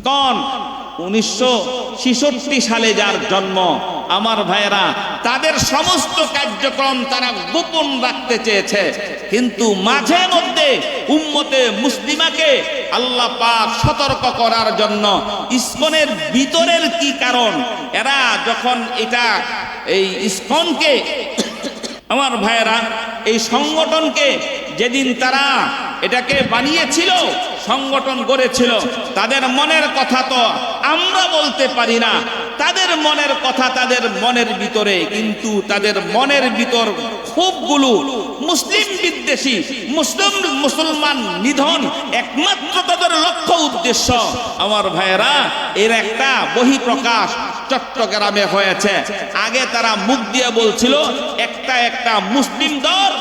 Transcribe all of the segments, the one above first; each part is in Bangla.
ইসকন 1966 সালে যার জন্ম, আমার ভাইয়েরা, তাদের সমস্ত কার্যক্রম তারা গোপন রাখতে চেয়েছে, কিন্তু মাঝে মধ্যে উম্মতে মুসলিমাকে আল্লাহ পাক সতর্ক করার জন্য ইসকনের ভিতরের কি কারণ, এরা যখন এই ইসকনকে, আমার ভাইয়েরা, এই সংগঠনকে যেদিন তারা এটাকে বানিয়েছিল, সংগঠন গড়েছিল, তাদের মনের কথা তো আমরা বলতে পারি না, তাদের মনের কথা তাদের মনের ভিতরে, কিন্তু তাদের মনের ভিতর খুবগুলো মুসলিম বিদ্বেষী, মুসলমান নিধন একমাত্র তাদের লক্ষ্য উদ্দেশ্য। আমার ভাইয়েরা, এর একটা বহিঃপ্রকাশ চট্টগ্রামে হয়েছে। আগে তারা মুখ দিয়ে বলছিল একটা মুসলিম দল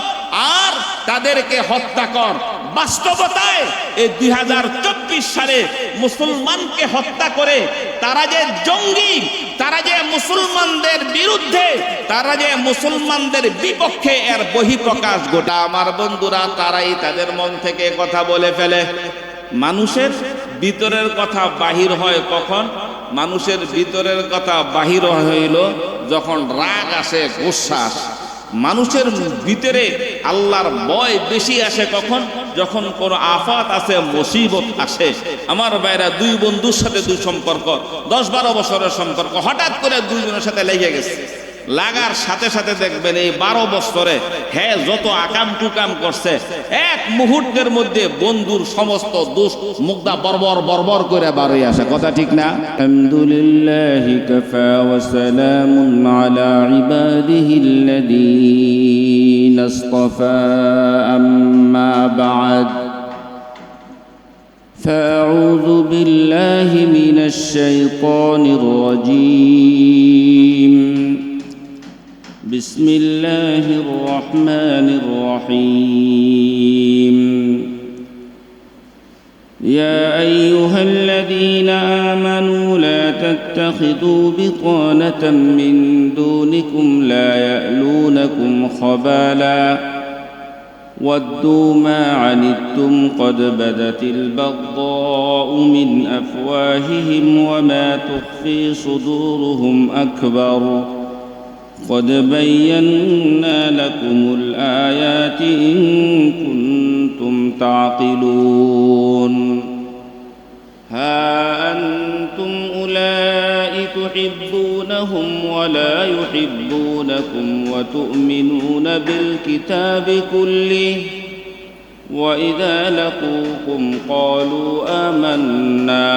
আর তাদেরকে হত্যা কর। বাস্তবতায় এই 2024 সালে মুসলমানকে হত্যা করে তারা যে জঙ্গি, তারা যে মুসলমানদের বিরুদ্ধে, তারা যে মুসলমানদের বিপক্ষে, এর বহিঃপ্রকাশ গোটা। আমার বন্ধুরা, তারাই তাদের মন থেকে কথা বলে ফেলে। মানুষের ভিতরের কথা বাহির হয় কখন? মানুষের ভিতরের কথা বাহির হইল যখন রাগ আসে, গোসা আসে। মানুষের ভিতরে আল্লাহর ভয় বেশি আসে কখন? যখন কোনো আফাত আসে, মুসিবত আসে। আমার ভাইরা, দুই বন্ধুর সাথে দুই সম্পর্ক, 10-12 বছরের সম্পর্ক, হঠাৎ করে দুইজনের সাথে লেগে গেছে। লাগার সাথে সাথে দেখবেন এই 12 বছরে যত আকাম টুকাম করছে, এক মুহূর্তের মধ্যে বন্ধুর সমস্ত দোষ মুগ্ধা বর্বর করে বার হয়ে আসে। কথা ঠিক না? আলহামদুলিল্লাহি কাফা ওয়া সালামুন আলা ইবাদিহিল্লাযীনা ইসতাফা, আম্মা বা'দ। فأعوذ بالله من الشيطان الرجيم. بسم الله الرحمن الرحيم. يا أيها الذين آمنوا لا تتخذوا بطانة من دونكم لا يألونكم خبالا ودوا ما عنتم قد بدت البغضاء من أفواههم وما تخفي صدورهم أكبر قد بينا لكم الآيات إن كنتم تعقلون. ها أنتم أولئك تحبونهم ولا يحبونكم وتؤمنون بالكتاب كله وإذا لقوكم قالوا آمنا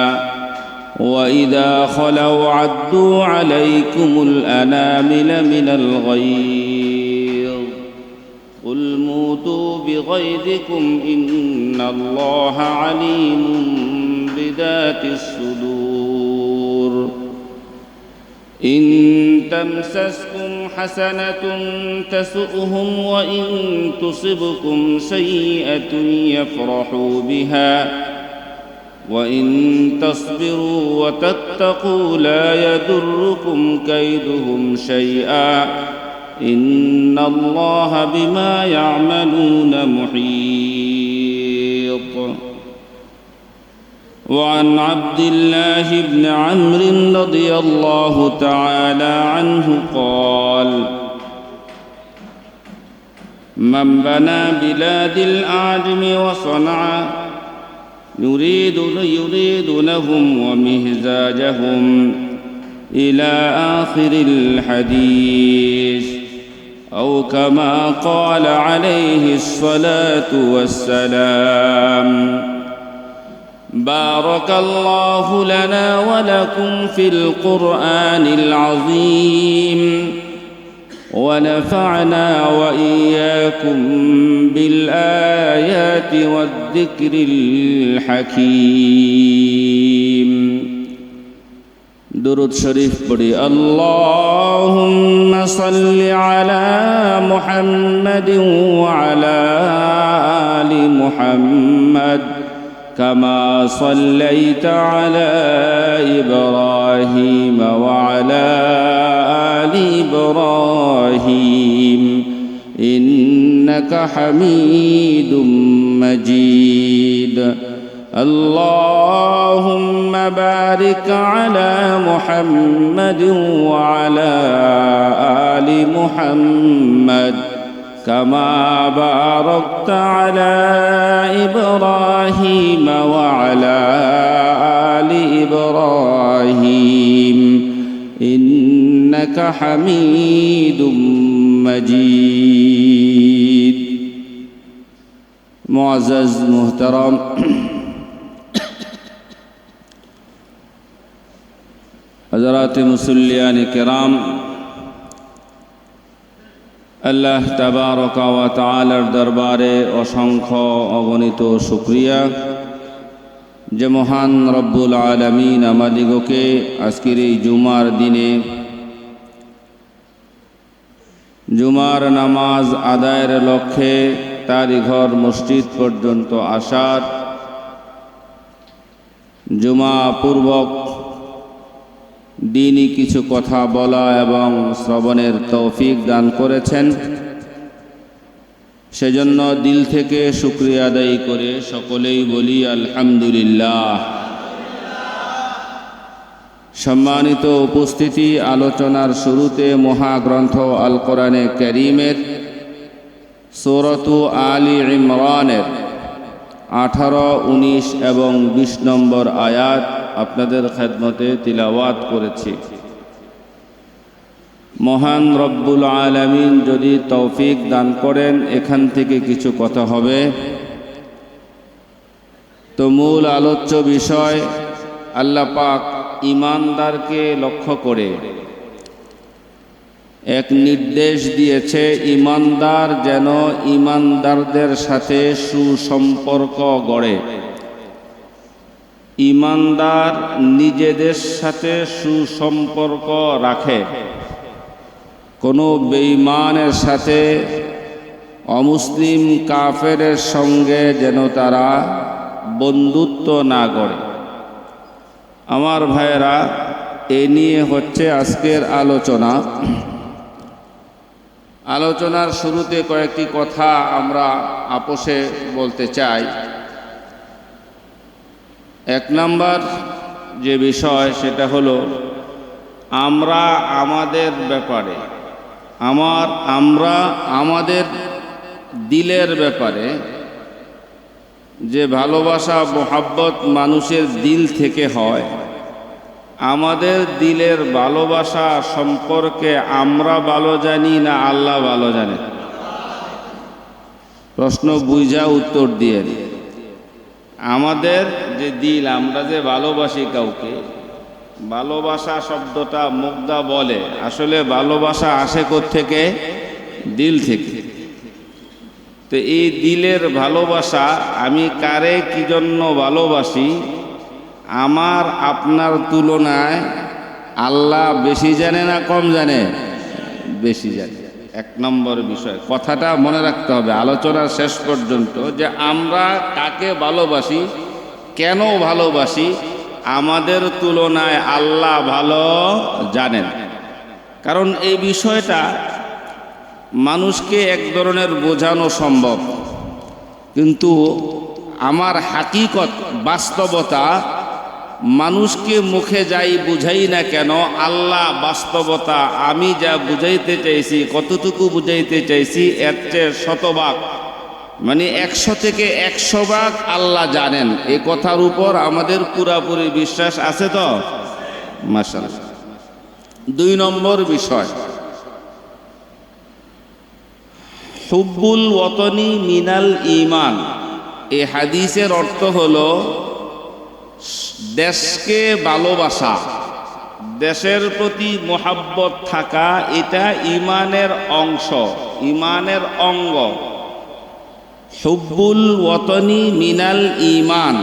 وإذا خلوا عدوا عليكم الأنامل من الغيظ قل موتوا بغيظكم إن الله عليم بذات الصدور. إن تمسسكم حسنة تسؤهم وإن تصبكم سيئة يفرحوا بها وإن تصبروا وتتقوا لا يضركم كيدهم شيئا إن الله بما يعملون محيط. وعن عبد الله بن عمرو رضي الله تعالى عنه قال: من بنى بلاد الأعجم وصنعاء يريد لهم ومهزاجهم إلى آخر الحديث أو كما قال عليه الصلاة والسلام. بارك الله لنا ولكم في القرآن العظيم ونفعنا وإياكم بالآيات والذكر الحكيم. درود شريف پڑھی. اللهم صل على محمد وعلى آل محمد كما صليت على إبراهيم وعلى آل إبراهيم إنك حميد مجيد. اللهم بارك على محمد وعلى آل محمد كما باركت على إبراهيم وعلى آل إبراهيم إنك حميد مجيد معزز محترم हज़रात मुसल्लियान किराम, আল্লাহ তাবারকা ওয়া তাআলার দরবারে অসংখ্য অগণিত শুকরিয়া যে মহান রব্বুল আলামিন আমাদিগকে আজকের এই জুমার দিনে জুমার নামাজ আদায়ের লক্ষ্যে তারই ঘর মসজিদ পর্যন্ত আসার, জুমা পূর্বক দিনই কিছু কথা বলা এবং শ্রবণের তৌফিক দান করেছেন। সেজন্য দিল থেকে শুকরিয়া আদায় করে সকলেই বলি আলহামদুলিল্লাহ। সম্মানিত উপস্থিতি, আলোচনার শুরুতে মহাগ্রন্থ আল কোরআনে কারীমের সূরাতু আলী ইমরানের 18, 19 এবং 20 নম্বর আয়াত আপনাদের খেদমতে তিলাওয়াত করেছি। মহান রব্বুল আলামিন যদি তৌফিক দান করেন এখান থেকে কিছু কথা হবে। তো মূল আলোচ্য বিষয়, আল্লাহ পাক ঈমানদারকে লক্ষ্য করে এক নির্দেশ দিয়েছে, ঈমানদার যেন ঈমানদারদের সাথে সুসম্পর্ক গড়ে, ঈমানদার নিজেদের সাথে সুসম্পর্ক রাখে, কোনো বেঈমানের সাথে, অমুসলিম কাফেরের সঙ্গে যেন তারা বন্ধুত্ব না গড়ে। আমার ভাইয়েরা, এ নিয়ে হচ্ছে আজকের আলোচনা। আলোচনার শুরুতে কয়েকটি কথা আমরা আপোষে বলতে চাই। এক নাম্বার যে বিষয় সেটা হলো আমরা আমাদের ব্যাপারে, আমরা আমাদের দিলের ব্যাপারে যে ভালোবাসা মোহাব্বত মানুষের দিল থেকে হয়, আমাদের দিলের ভালোবাসা সম্পর্কে আমরা ভালো জানি না আল্লাহ ভালো জানে? প্রশ্ন বুঝা উত্তর দিয়ে। আমাদের যে দিল, আমরা যে ভালোবাসি কাউকে, ভালোবাসা শব্দটা মুগ্ধা বলে, আসলে ভালোবাসা আসে কোত্থেকে? দিল থেকে। তো এই দিলের ভালোবাসা আমি কারে কি জন্য ভালোবাসি, আমার আপনার তুলনায় আল্লাহ বেশি জানে না কম জানে? বেশি জানে। এক নম্বর বিষয়, কথাটা মনে রাখতে হবে আলোচনার শেষ পর্যন্ত, যে আমরা কাকে ভালোবাসি, কেন ভালোবাসি, আমাদের তুলনায় আল্লাহ ভালো জানেন। কারণ এই বিষয়টা মানুষকে এক ধরনের বোঝানো সম্ভব, কিন্তু আমার হাকিকত, বাস্তবতা মানুষকে মুখে যাই বুঝাই না কেন, আল্লাহ বাস্তবতা আমি যা বুঝাইতে চাইছি, কতটুকু বুঝাইতে চাইছি এর চেয়ে শতভাগ, মানে 100 থেকে 100 ভাগ আল্লাহ জানেন। এ কথার উপর আমাদের পুরাপুরি বিশ্বাস আছে তো? মাশাআল্লাহ। 2 নম্বর বিষয়, হুব্বুল ওয়াতনি মিনাল ঈমান। এই হাদিসের অর্থ হলো দেশকে ভালোবাসা, দেশের প্রতি মোহাব্বত থাকা, এটা ঈমানের অংশ, ঈমানের অঙ্গ। হুব্বুল ওয়াতনি মিনাল ঈমান,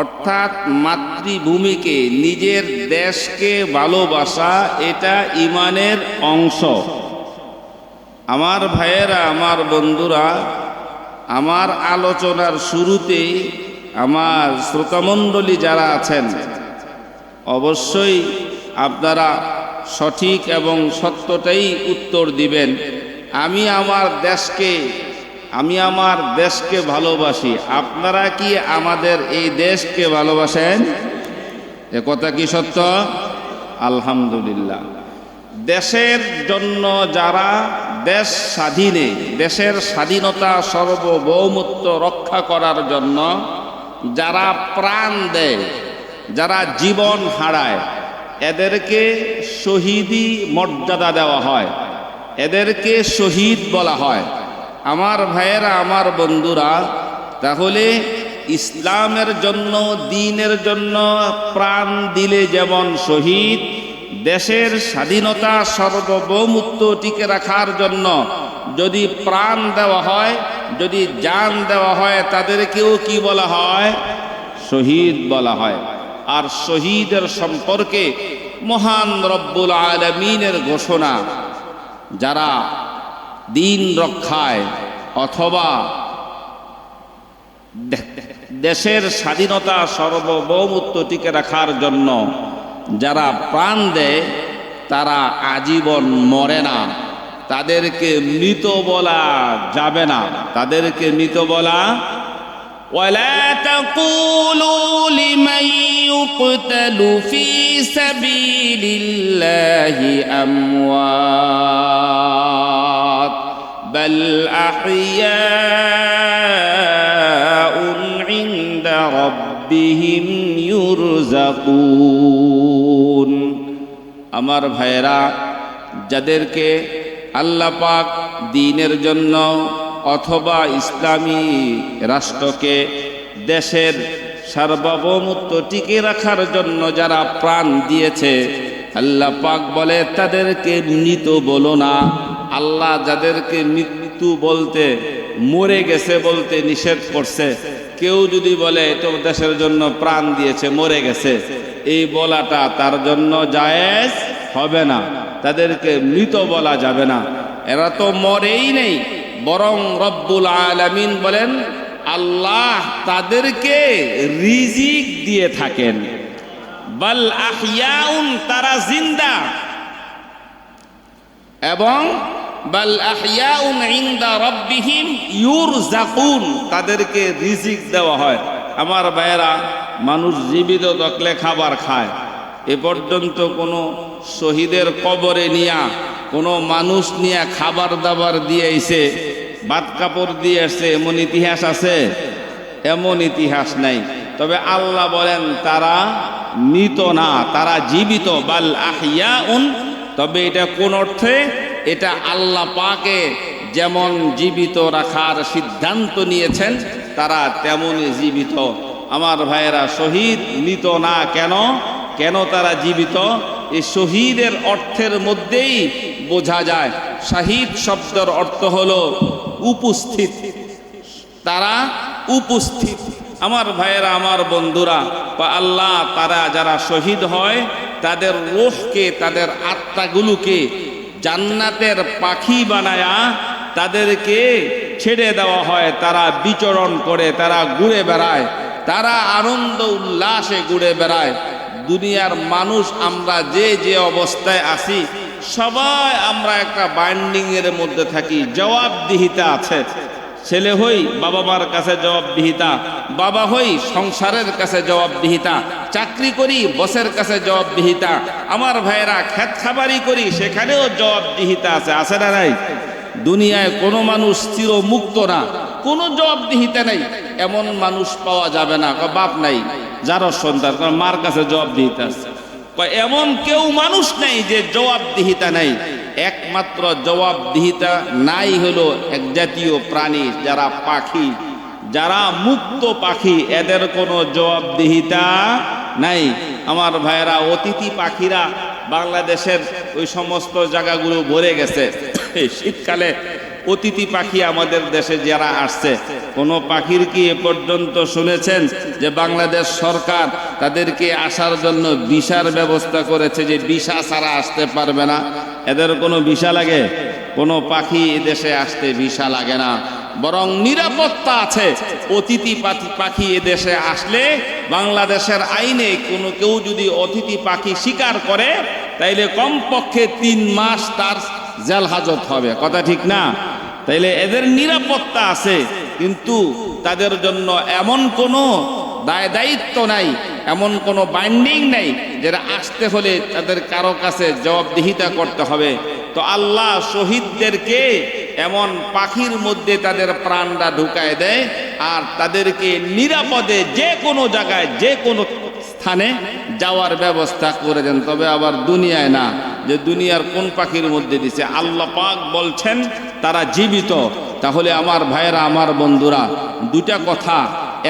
অর্থাৎ মাতৃভূমিকে, নিজের দেশকে ভালোবাসা, এটা ঈমানের অংশ। আমার ভাইয়েরা, আমার বন্ধুরা, আমার আলোচনার শুরুতে আমার শ্রোতামণ্ডলী যারা আছেন, অবশ্যই আপনারা সঠিক এবং সত্যটাই উত্তর দিবেন। আমি আমার দেশকে আমি আমার দেশকে ভালোবাসি, আপনারা কি আমাদের এই দেশকে ভালোবাসেন? এ কথা কি সত্য? আলহামদুলিল্লাহ। দেশের জন্য যারা দেশ স্বাধীনে, দেশের স্বাধীনতা সার্বভৌমত্ব রক্ষা করার জন্য যারা প্রাণ দেয়, যারা জীবন হারায়, এদেরকে শহীদি মর্যাদা দেওয়া হয়, এদেরকে শহীদ বলা হয়। আমার ভাইয়েরা, আমার বন্ধুরা, তাহলে ইসলামের জন্য, দ্বীনের জন্য প্রাণ দিলে যেমন শহীদ, দেশের স্বাধীনতা সার্বভৌমত্ব টিকে রাখার জন্য যদি প্রাণ দেওয়া হয়, যদি জান দেওয়া হয়, তাদেরকেও কি বলা হয়? শহীদ বলা হয়। আর শহীদের সম্পর্কে মহান রব্বুল আলামিনের ঘোষণা, যারা দ্বীন রক্ষায় অথবা দেশের স্বাধীনতা সার্বভৌমত্ব টিকে রাখার জন্য যারা প্রাণ দেয়, তারা আজীবন মরে না, তাদেরকে মৃত বলা যাবে না, তাদেরকে মৃত বলা। ولا تقولوا لمن يقتل في سبيل الله أموات بل أحياء عند ربهم يرزقون। আমার ভাইয়েরা, যাদেরকে আল্লাহ পাক দ্বীনের জন্য অথবা ইসলামী রাষ্ট্রকে, দেশের সার্বভৌমত্ব টিকে রাখার জন্য যারা প্রাণ দিয়েছে, আল্লাহ পাক বলে তাদেরকে মৃত বলো না। আল্লাহ যাদেরকে মৃত্যু বলতে, মরে গেছে বলতে নিষেধ করছে। কেউ যদি বলে তো দেশের জন্য প্রাণ দিয়েছে, মরে গেছে, এই বলাটা তার জন্য জায়েজ হবে না, তাদেরকে মৃত বলা যাবে না। এরা তো মরেই নেই, বরং রব্বুল আলামিন বলেন আল্লাহ তাদেরকে রিজিক দিয়ে থাকেন। বাল আহইয়াউন, তারা জিন্দা, এবং বাল আহইয়াউন ইনদা রাব্বিহিম ইউরজাকুন, তাদেরকে রিজিক দেওয়া হয়। আমার ভাইয়েরা, মানুষ জীবিত থাকলে খাবার খায়। এ পর্যন্ত কোনো শহীদের কবরে নিয়া কোনো মানুষ নিয়ে খাবার দাবার দিয়ে এসে, ভাত কাপড় দিয়ে আসছে, এমন ইতিহাস আছে? এমন ইতিহাস নাই। তবে আল্লাহ বলেন তারা মৃত না, তারা জীবিত। বাল আহইয়াউন, তবে এটা কোন অর্থে? এটা আল্লাহ পাকে যেমন জীবিত রাখার সিদ্ধান্ত নিয়েছেন, তারা তেমনই জীবিত। আমার ভাইয়েরা, শহীদ মৃত না কেন? কেন তারা জীবিত? এই শহীদের অর্থের মধ্যেই বোঝা যায়। শাহিদ শব্দের অর্থ হলো উপস্থিত, তারা উপস্থিত। আমার ভাইয়েরা, আমার বন্ধুরা, আল্লাহ তারা যারা শহীদ হয়, তাদের রূহকে, তাদের আত্মাগুলোকে জান্নাতের পাখি বানায়া তাদেরকে ছেড়ে দেওয়া হয়। তারা বিচরণ করে, তারা ঘুরে বেড়ায়, তারা আনন্দ উল্লাসে ঘুরে বেড়ায়। দুনিয়ার মানুষ আমরা যে যে অবস্থায় আছি, সবাই আমরা একটা বাইন্ডিং এর মধ্যে থাকি, জবাবদিহিতা আছে। ছেলে হই বাবা মার কাছে জবাবদিহিতা, বাবা হই সংসারের কাছে জবাবদিহিতা, চাকরি করি বসের কাছে জবাবদিহিতা। আমার ভাইয়েরা, খেত খাবারি করি, সেখানেও জবাবদিহিতা আছে, আছে না নাই? দুনিয়ায় কোনো মানুষ চিরমুক্ত না, কোনো জবাবদিহিতা নেই, এমন মানুষ পাওয়া যাবে না। বাপ নাই, যার সন্তান, মার কাছে জবাবদিহিতা আছে। এমন কেউ মানুষ নেই যে জবাবদিহিতা নেই। একমাত্র জবাবদিহিতা নাই হলো এক জাতীয় প্রাণী, যারা পাখি, যারা মুক্ত পাখি, এদের কোনো জবাবদিহিতা নাই। আমার ভাইয়েরা, অতিথি পাখিরা বাংলাদেশের ওই সমস্ত জায়গাগুলো ভরে গেছে। শীতকালে অতিথি পাখি আমাদের দেশে যারা আসছে, কোনো পাখির কি এ পর্যন্ত শুনেছেন যে বাংলাদেশ সরকার তাদেরকে আসার জন্য ভিসার ব্যবস্থা করেছে, যে ভিসা ছাড়া আসতে পারবে না? এদের কোনো ভিসা লাগে? কোনো পাখি এদেশে আসতে ভিসা লাগে না, বরং নিরাপত্তা আছে। অতিথি পাখি এদেশে আসলে বাংলাদেশের আইনে কোনো কেউ যদি অতিথি পাখি শিকার করে, তাইলে কমপক্ষে 3 মাস তার জেল হাজত হবে। কথা ঠিক না? তাইলে এদের নিরাপত্তা আছে, কিন্তু তাদের জন্য এমন কোনো দায়িত্ব নাই, এমন কোনো বাইন্ডিং নাই যেটা আসতে হলে তাদের কারো কাছে জবাবদিহিতা করতে হবে। তো আল্লাহ শহীদদেরকে এমন পাখির মধ্যে তাদের প্রাণটা ঢুকায় দেয় আর তাদেরকে নিরাপদে যে কোনো জায়গায় যে কোনো স্থানে যাওয়ার ব্যবস্থা করে দেন। তবে আবার দুনিয়ায় না, যে দুনিয়ার কোন পাখির মধ্যে দিছে, আল্লাহ পাক বলছেন তারা জীবিত। তাহলে আমার ভাইয়েরা, আমার বন্ধুরা, দুটা কথা।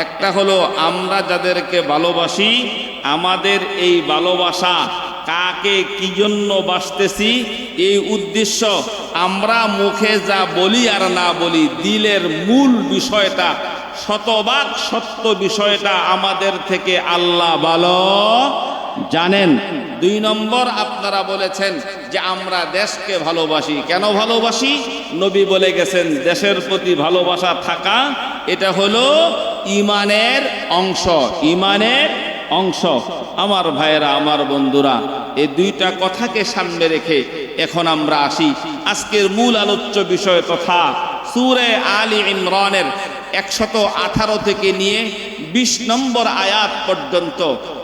একটা হলো আমরা যাদেরকে ভালোবাসি, আমাদের এই ভালোবাসা কাকে কি জন্য বাসতেছি, এই উদ্দেশ্য আমরা মুখে যা বলি আর না বলি, দিলের মূল বিষয়টা, শতভাগ সত্য বিষয়টা আমাদের থেকে আল্লাহ ভালো জানেন। 2 নম্বর, আপনারা বলেছেন যে আমরা দেশকে ভালোবাসি। কেন ভালোবাসি? নবী বলে গেছেন দেশের প্রতি ভালোবাসা থাকা এটা হলো ঈমানের অংশ, ঈমানের অংশ। আমার ভাইয়েরা, আমার বন্ধুরা, এই দুইটা কথাকে সামনে রেখে এখন আমরা আসি আজকের মূল আলোচ্য বিষয় তথা সূরা আলী ইমরানের 118 থেকে নিয়ে 20 নম্বর আয়াত পর্যন্ত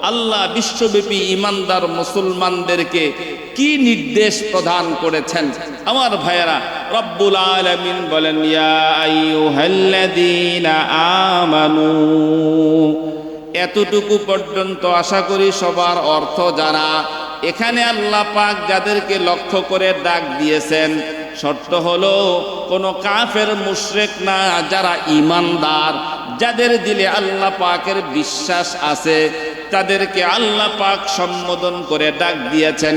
আল্লাহ বিশ্বব্যাপী ঈমানদার মুসলমানদেরকে কি নির্দেশ প্রদান করেছেন। আমার ভাইয়েরা, রব্বুল আলামিন বলেন, ইয়া আইয়ুহাল্লাযীনা আমানু। এতটুকু পর্যন্ত আশা করি সবার অর্থ জানা। এখানে আল্লাহ পাক যাদেরকে লক্ষ্য করে ডাক দিয়েছেন, শর্ত হলো কোনো কাফের মুশরিক না, যারা ঈমানদার, যাদের দিলে আল্লাহ পাকের বিশ্বাস আছে, তাদেরকে আল্লাহ পাক সম্বোধন করে ডাক দিয়েছেন,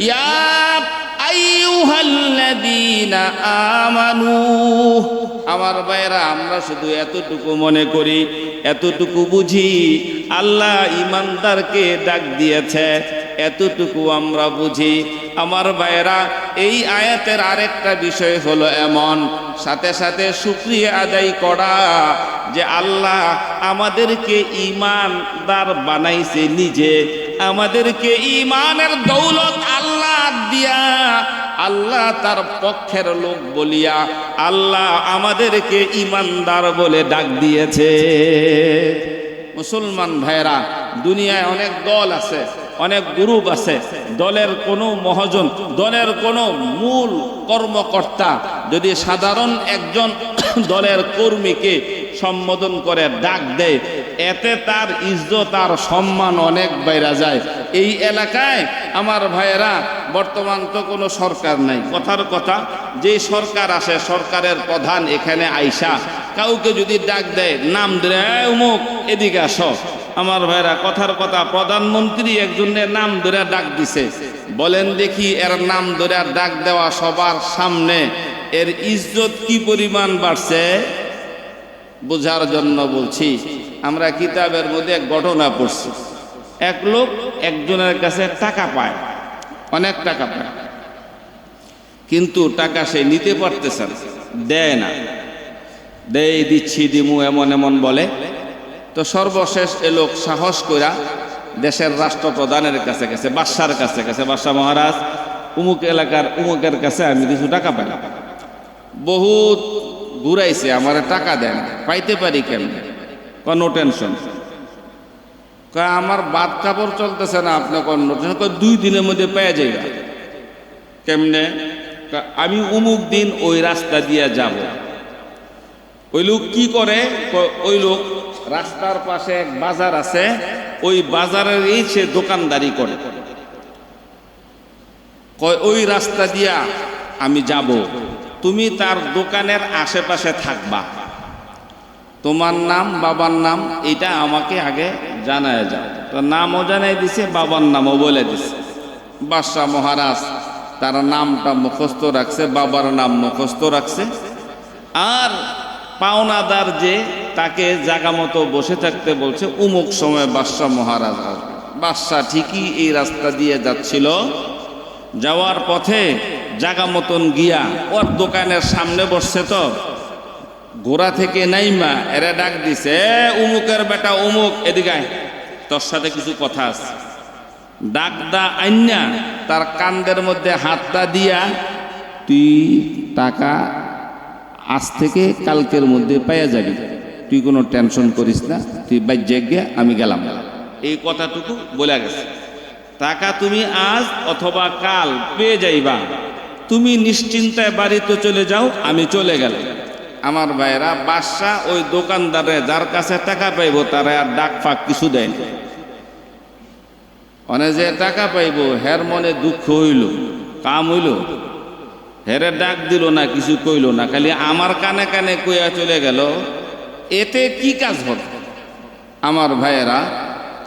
ইয়া আইয়ুহাল্লাযীনা আমানু। আমার ভাইরা, আমরা শুধু এতটুকু মনে করি, এতটুকু বুঝি আল্লাহ ঈমানদারকে ডাক দিয়েছে, এতটুকু আমরা বুঝি। আমার ভাইরা, এই আয়াতের আরেকটা বিষয় হলো এমন, সাথে সাথে শুকরিয়া আদায় করা যে আল্লাহ আমাদেরকে ঈমানদার বানাইছে নিজে, আমাদেরকে ঈমানের দৌলত আল্লাহ দিয়া, আল্লাহ তার পক্ষের লোক বলিয়া আল্লাহ আমাদেরকে ঈমানদার বলে ডাক দিয়েছে। মুসলমান ভাইরা, দুনিয়ায় অনেক দল আছে, অনেক গ্রুপ আছে, দলের কোনো মহাজন, দলের কোনো মূল কর্মকর্তা যদি সাধারণ একজন দলের কর্মীকে সম্বোধন করে ডাক দেয়, এতে তার ইজ্জত আর সম্মান অনেক বাইরে যায়। এই এলাকায় আমার ভাইয়েরা, বর্তমান তো কোনো সরকার নাই, কথার কথা, যে সরকার আসে, সরকারের প্রধান এখানে আইসা কাউকে যদি ডাক দেয়, নাম ধরে অমুক এদিকে আসো, আমার ভাইরা, কথার কথা, প্রধানমন্ত্রী একজনের নাম ধরে ডাক দিছে, বলেন দেখি এর নাম ধরে ডাক দেওয়া সবার সামনে এর ইজ্জত কি পরিমাণ বাড়ছে? বোঝার জন্য বলছি, আমরা কিতাবের মধ্যে এক ঘটনা পড়ছি। এক লোক একজনের কাছে টাকা পায়, অনেক টাকা পায়, কিন্তু টাকা সে নিতে পারতেছে না, দেয় না, দেই দিচ্ছি দিমু এমন এমন বলে। তো সর্বশেষ এ লোক সাহস কইরা দেশের রাষ্ট্রপ্রধানের কাছে গেছে, বাদশার কাছে গেছে, বাদশা মহারাজ, উমুক এলাকার উমুকের কাছে আমি কিছু টাকা পাই, বহুত ঘুরাইছে, আমার টাকা দেন, পাইতে পারি কেমনে? কোনো টেনশন, আমার বাদ কাপড় চলতেছে না, আপনি কোনো টেনশন, 2 দিনের মধ্যে পেয়ে যাইবা। কেমনে? আমি উমুক দিন ওই রাস্তা দিয়ে যাব। ওই লোক কি করে? ওই লোক রাস্তার পাশে এক বাজার আছে, ওই বাজারের সে দোকানদারি করে, ওই রাস্তা দিয়া আমি যাব, তুমি তার দোকানের আশেপাশে থাকবা, তোমার নাম, বাবার নাম, এটা আমাকে আগে জানায় যাও। তো নামও জানাই দিছে, বাবার নামও বলে দিছে। বাদশা মহারাজ তার নামটা মুখস্থ রাখছে, বাবার নাম মুখস্থ রাখছে, আর পাওনাদার যে তাকে জায়গা মতো বসে থাকতে বলছে, উমুক সময় বাদশা মহারাজ আসবে। বাদশা ঠিকই এই রাস্তা দিয়ে যাচ্ছিল, যাওয়ার পথে জায়গা মতন গিয়া ওর দোকানের সামনে বসছে, তো ঘোড়া থেকে নাইমা এরা ডাক দিছে, উমুকের বেটা উমুক, এদিকে তোর সাথে কিছু কথা আছে। ডাকদা আইনা তার কান্দের মধ্যে হাতটা দিয়া, তুই টাকা আজ থেকে কালকের মধ্যে পাইয়া যাবি, তুই কোনো টেনশন করিস না, তুই বাইরে গিয়া আমি গেলাম। এই কথাটুকু বলে গেছে। টাকা তুমি আজ অথবা কাল পেয়ে যাইবা, তুমি নিশ্চিন্তায় বাড়িতে চলে যাও, আমি চলে গেলাম। আমার ভাইরা, বাদশা ওই দোকানদারে যার কাছে টাকা পাইব তারা আর ডাক ফাঁক কিছু দেয় না। অনে যে টাকা পাইব হের মনে দুঃখ হইল, কাম হইল, হেরে ডাক দিল না, কিছু কইল না, খালি আমার কানে কানে কইয়া চলে গেল। এতে কি কাজ হবে? আমার ভাইয়েরা,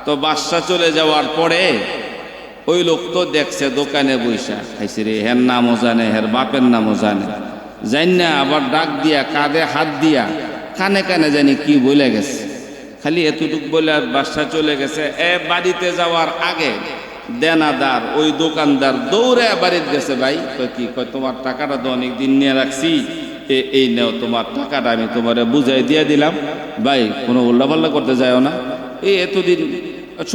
তো বাদশা চলে যাওয়ার পরে ওই লোক তো দেখছে দোকানে বৈশা খাইছে রে, হের নামও জানে, হের বাপের নামও জানে, জানি না আবার ডাক দিয়া কাঁধে হাত দিয়া কানে কানে জানি কি বলে গেছে। খালি এতটুক বলে আর বাদশা চলে গেছে। বাড়িতে যাওয়ার আগে দেনাদার ওই দোকানদার দৌড়ে বাড়িতে গেছে। ভাই কয় কি? কয় তোমার টাকাটা তো অনেক দিন নিয়ে রাখছি, এই নেও তোমার টাকাটা, আমি তোমারে বুঝাই দিয়ে দিলাম, ভাই কোনো উল্লাপাল্লা করতে যাও না। এই এতদিন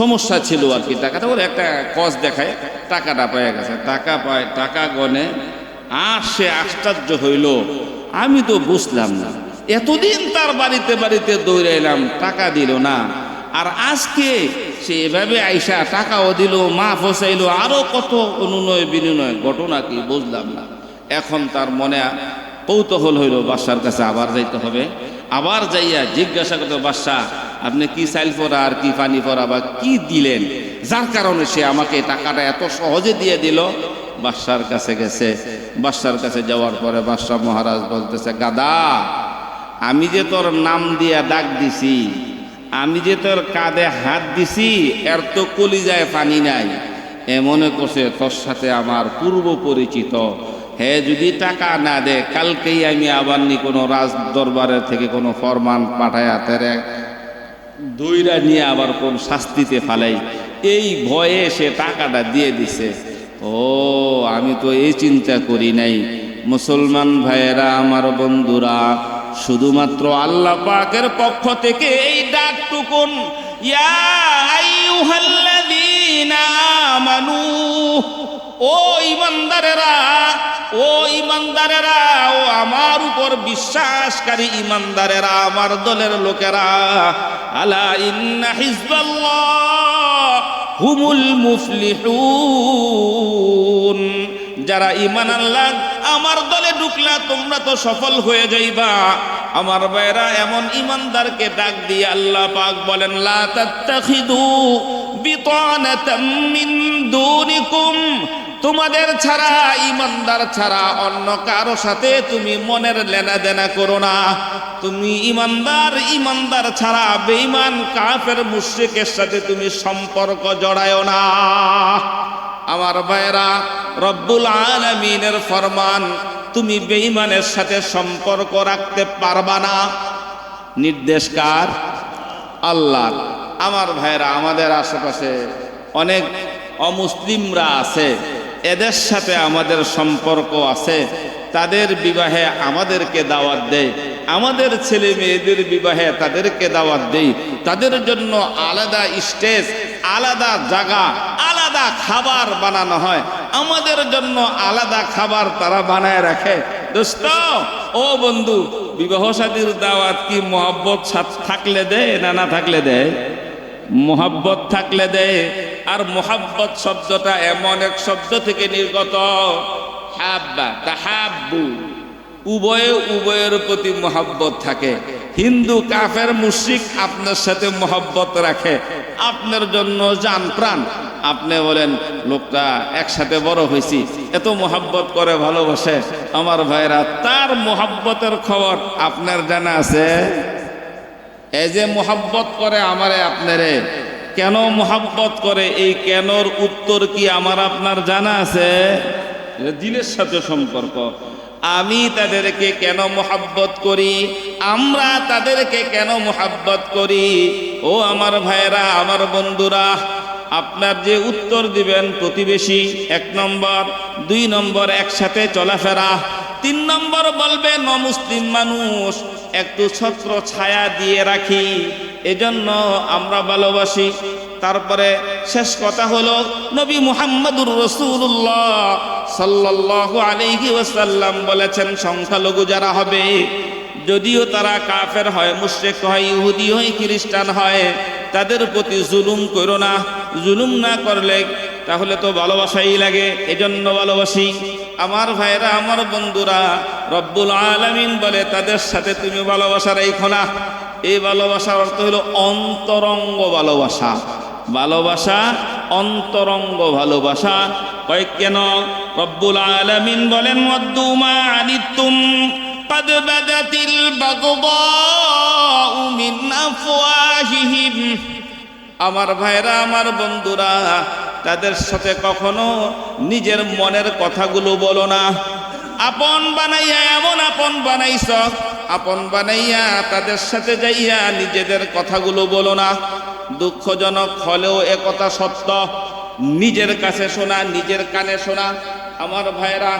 সমস্যা ছিল আর কি, টাকাটা ওর একটা কজ দেখায় টাকাটা পেয়ে গেছে। টাকা পায়, টাকা গনে, আর সে আশ্চর্য হইল, আমি তো বুঝলাম না, এতদিন তার বাড়িতে বাড়িতে দৌড়ে এলাম, টাকা দিল না, আর আজকে সে এভাবে আইসা টাকাও দিল, মা ফসাইল, আরো কত অনুনয় বিনিময়, ঘটনা কি বুঝলাম না। এখন তার মনে কৌতূহল হইল, বাদশার কাছে আবার যাইতে হবে। আবার যাইয়া জিজ্ঞাসা করতে, বাদশাহ আপনি কি চাইল পরা আর কি পানি পরা বা কি দিলেন, যার কারণে সে আমাকে টাকাটা এত সহজে দিয়ে দিল? বাদশার কাছে গেছে। বাদশার কাছে যাওয়ার পরে বাদশাহ মহারাজ বলতেছে, গাদা, আমি যে তোর নাম দিয়া ডাক দিছি, আমি যে তোর কাঁধে হাত দিছি, এর তো কলিজায় পানি নাই। এ মনে করছে তোর সাথে আমার পূর্ব পরিচিত, হে যদি টাকা না দে কালকেই আমি আবার নি কোনো রাজ দরবারের থেকে কোনো ফরমান পাঠায়া তেরে দইরা নিয়ে আবার কোন শাস্তিতে ফালাই, এই ভয়ে সে টাকাটা দিয়ে দিছে। ও আমি তো এই চিন্তা করি নাই। মুসলমান ভাইয়েরা, আমার বন্ধুরা, শুধুমাত্র আল্লাহ পাকের পক্ষ থেকে এই ডাকটুকুন, ইয়া আইয়ুহাল্লাযীনা আমানু, ও ঈমানদারেরা, ও ঈমানদারেরা, ও আমার উপর বিশ্বাসকারী ঈমানদারেরা, আমার দলের লোকেরা, আলা ইন্না হিজবাল্লাহ হুমুল মুফলিহুন, যারা ঈমান আনলা, আমার দলে ঢুকলা, তোমরা তো সফল হয়ে যাইবা। আমার ভাইরা, এমন ঈমানদারকে ডাক দিয়ে আল্লাহ পাক বলেন, লা তাত্তাখিদু বিতানাতাম মিন দুনিকুম, তোমাদের ছাড়া, ঈমানদার ছাড়া অন্য কারো সাথে তুমি মনের লেনা দেনা করো না। তুমি ঈমানদার ছাড়া বেঈমান কাফের মুশরিকের সাথে তুমি সম্পর্ক জড়ায়ও না। আমার ভাইরা, রব্বুল আলামিনের ফরমান, তুমি বেঈমানের সাথে সম্পর্ক রাখতে পারবা না। নির্দেশ কার? আল্লাহর। আমার ভাইরা, আমাদের আশেপাশে অনেক অমুসলিমরা আছে, এদের সাথে আমাদের সম্পর্ক আছে, তাদের বিবাহে আমাদেরকে দাওয়াত দেয়, আমাদের ছেলে মেয়েদের বিবাহে তাদেরকে দাওয়াত দেই, তাদের জন্য আলাদা স্টেজ, আলাদা জায়গা, আলাদা খাবার বানানো হয়, আমাদের জন্য আলাদা খাবার তারা বানায় রাখে। দোস্ত, ও বন্ধু, বিবাহ শাদীর দাওয়াত কি মোহাব্বত থাকলে দেয় না না থাকলে দেয়? মোহাব্বত থাকলে দেয়। আর মোহাব্বত শব্দটা এমন এক শব্দ থেকে নির্গত, হাব্বা তাহাব্বু, উভয়ের প্রতি মোহাব্বত থাকে। হিন্দু কাফের মুশরিক আপনার সাথে মোহাব্বত রাখে, আপনার জন্য জান প্রাণ। আপনি বলেন লোকটা একসাথে বড় হয়েছি, এত মোহাব্বত করে, ভালোবাসে। আমার ভাইরা, তার মোহাব্বতের খবর আপনার জানা আছে? এই যে মোহাব্বত করে আমারে আপনারে, কেন মোহাব্বত করে, এই কেনর উত্তর কি আমার আপনার জানা আছে? দিলের সাথে সম্পর্ক। আমি তাদেরকে কেন মোহাব্বত করি, আমরা তাদেরকে কেন মোহাব্বত করি? ও আমার ভাইরা, আমার বন্ধুরা, আপনার যে উত্তর দিবেন, প্রতিবেশী 1 নম্বর, 2 নম্বর একসাথে চলাফেরা, 3 নম্বর বলবেন অমুসলিম মানুষ, একটু ছত্র ছায়া দিয়ে রাখি, এজন্য আমরা ভালোবাসি। তারপরে শেষ কথা হলো নবী মুহাম্মদুর রাসূলুল্লাহ সাল্লাল্লাহু আলাইহি ওয়াসাল্লাম বলেছেন, সংখ্যালঘু যারা হবে, যদিও তারা কাফের হয়, মুশরিক হয়, ইহুদি হয়, খ্রিস্টান হয়, তাদের প্রতি জুলুম করো না। জুলুম না করলে তাহলে তো ভালোবাসাই লাগে, এজন্য ভালোবাসি। আমার ভাইরা, আমার বন্ধুরা, রব্বুল আলামিন বলে তাদের সাথে তুমি ভালোবাসা রাখো না। এই ভালোবাসার অর্থ হলো অন্তরঙ্গ ভালোবাসা। ভালোবাসা অন্তরঙ্গ ভালোবাসা। কয় কেন? রব্বুল আলামিন বলেন, ওয়াদ্দু মা আনিতুম قد بدت البغضاء من أفواههم। আমার ভাইরা, আমার বন্ধুরা, তাদের সাথে কখনো নিজের মনের কথাগুলো বলো না। আপন বানাইয়া এমন আপন বানাইছ, আপন বানাইয়া তাদের সাথে যাইয়া নিজেদের কথাগুলো বলো না। দুঃখজনক হলেও একথা সত্য, নিজের কাছে শোনা, নিজের কানে শোনা। আমার ভাইরা,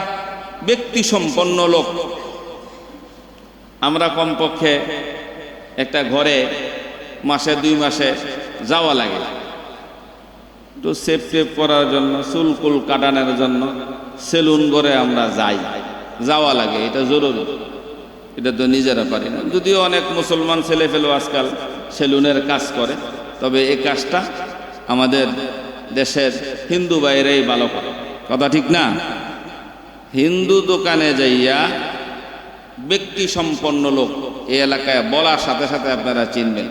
ব্যক্তি সম্পন্ন লোক, আমরা কমপক্ষে একটা ঘরে মাসে 2 মাসে যাওয়া লাগে, তো সেফ টেপ করার জন্য, চুলকুল কাটানোর জন্য সেলুন ঘরে আমরা যাই, যাওয়া লাগে, এটা জরুরি। এটা তো নিজেরা পারি না, যদিও অনেক মুসলমান ছেলেফেলে আজকাল সেলুনের কাজ করে, তবে এই কাজটা আমাদের দেশের হিন্দু বাইরেই ভালো করে। কথা ঠিক না? হিন্দু দোকানে যাইয়া ব্যক্তি সম্পন্ন লোক এই এলাকায় বলার সাথে সাথে আপনারা চিনবেন,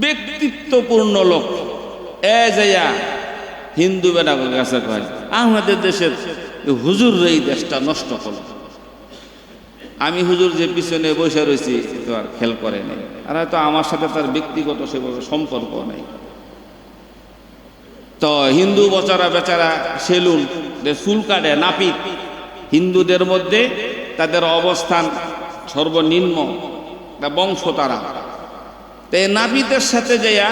ব্যক্তিত্বপূর্ণ লোক যাইয়া হিন্দু বেটার কাছে কয়, আমাদের দেশের হুজুর এই দেশটা নষ্ট করল। আমি হুজুর যে পিছনে বসে রয়েছি তো আর খেয়াল করে নাই, আর হয়তো আমার সাথে তার ব্যক্তিগত সেভাবে সম্পর্ক নেই। তো হিন্দু বেচারা সেলুন চুল কাটে, নাপিত, হিন্দুদের মধ্যে তাদের অবস্থান সর্বনিম্ন বংশ তারা। তো এই নাপিতের সাথে যাইয়া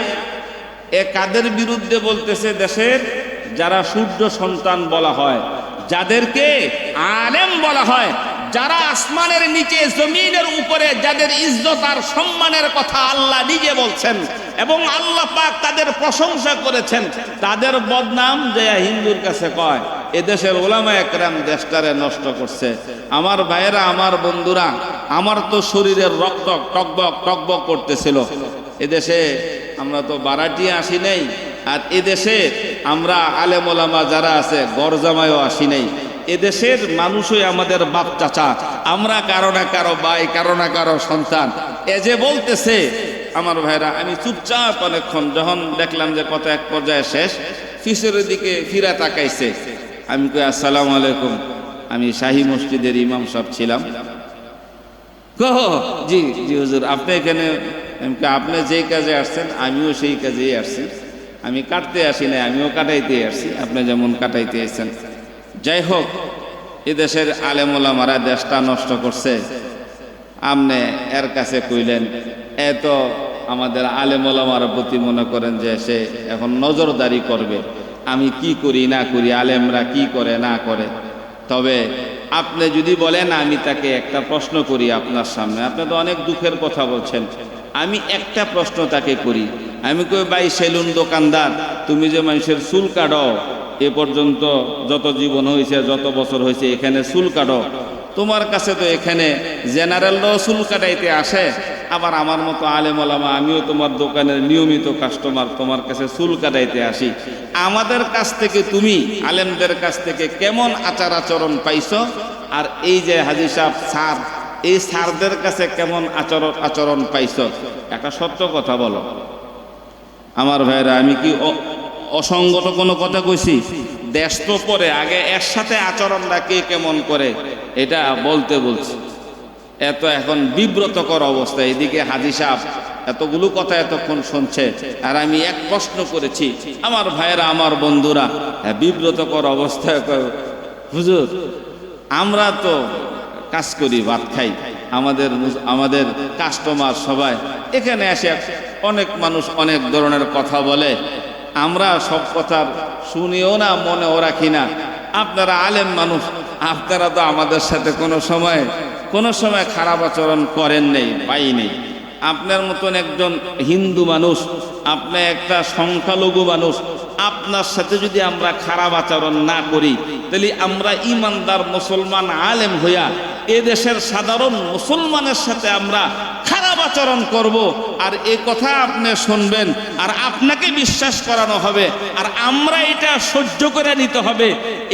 কাদের বিরুদ্ধে বলতেছে? দেশের যারা সূর্য সন্তান বলা হয়, যাদেরকে আলেম বলা হয়, যারা আসমানের নিচে জমিনের উপরে, যাদের ইজ্জত আর সম্মানের কথা আল্লাহ নিজে বলছেন এবং আল্লাহ পাক তাদের প্রশংসা করেছেন, তাদের বদনাম যে হিন্দুর কাছে কয় এদেশের ওলামা একরাম দেশটারে নষ্ট করছে। আমার ভাইয়েরা, আমার বন্ধুরা, আমার তো শরীরের রক্ত টকবক টকবক করতেছিল। এদেশে আমরা তো বারাটিয়া আসি নাই, আর এদেশে আমরা আলেম ওলামা যারা আছে গরজামায়ও আসি নাই। এদেশের মানুষই আমাদের বাপ চাচা, আমরা কারো না কারো ভাই, কারো না কারো সন্তান। এ যে বলতেছে, আমার ভাইরা, আমি চুপচাপ অনেকক্ষণ, যখন দেখলাম যে কথা এক পর্যায়ে শেষ, পিছনের দিকে ফিরা তাকাইছে। আমি কই, আসসালামু আলাইকুম, আমি শাহী মসজিদের ইমাম সাহেব ছিলাম। জি জি হুজুর, আপনি এখানে? আপনি যেই কাজে আসছেন আমিও সেই কাজেই আসছি, আমি কাটতে আসি না, আমিও কাটাইতে আসছি, আপনি যেমন কাটাইতে আসছেন। যাই হোক, এদেশের আলেম ওলামারা দেশটা নষ্ট করছে, আপনি এর কাছে কইলেন, এত আমাদের আলেম ওলামার প্রতি মনে করেন যে সে এখন নজরদারি করবে, আমি কি করি না করি, আলেমরা কি করে না করে। তবে আপনি যদি বলেন, আমি তাকে একটা প্রশ্ন করি আপনার সামনে, আপনি তো অনেক দুঃখের কথা বলছেন, আমি একটা প্রশ্ন তাকে করি। আমি কই, ভাই সেলুন দোকানদার, তুমি যে মানুষের চুল কাটো, এ পর্যন্ত যত জীবন হয়েছে, যত বছর হয়েছে এখানে চুল কাটো, তোমার কাছে তো এখানে জেনারেলরাও চুল কাটাইতে আসে, আবার আমার মতো আলেম ওলামা, আমিও তোমার দোকানের নিয়মিত কাস্টমার, তোমার কাছে চুল কাটাইতে আসি। আমাদের কাছ থেকে তুমি আলেমদের কাছ থেকে কেমন আচার আচরণ পাইছো, আর এই যে হাজী সাহেব স্যার, এই স্যারদের কাছে কেমন আচরণ পাইছো? একটা সত্য কথা বলো। আমার ভাইরা, আমি কি অসঙ্গত কোনো কথা কইছি? দেশ তো পরে, আগে এর সাথে আচরণটা কে কেমন করে এটা বলতে বলছি। এত এখন বিব্রতকর অবস্থা, এদিকে হাজী সাহেব এতগুলো কথা এতক্ষণ শুনছে, আর আমি এক প্রশ্ন করেছি। আমার ভাইয়েরা, আমার বন্ধুরা, বিব্রতকর অবস্থায় হুজুর, আমরা তো কাজ করি, ভাত খাই, আমাদের কাস্টমার সবাই এখানে এসে অনেক মানুষ অনেক ধরনের কথা বলে, আমরা সব কথা শুনিও না, মনেও রাখি না। আপনারা আলেম মানুষ, আপনারা তো আমাদের সাথে কোনো সময় খারাপ আচরণ করেন নেই, পাই নেই। আপনার মতন একজন হিন্দু মানুষ, আপনি একটা সংখ্যালঘু মানুষ, আপনার সাথে যদি আমরা খারাপ আচরণ না করি, তাহলে আমরা ইমানদার মুসলমান আলেম হইয়া এদেশের সাধারণ মুসলমানের সাথে আমরা খারাপ আচরণ করব, আর এ কথা আপনি শুনবেন আর আপনাকে বিশ্বাস করানো হবে, আর আমরা এটা সহ্য করে নিতে হবে,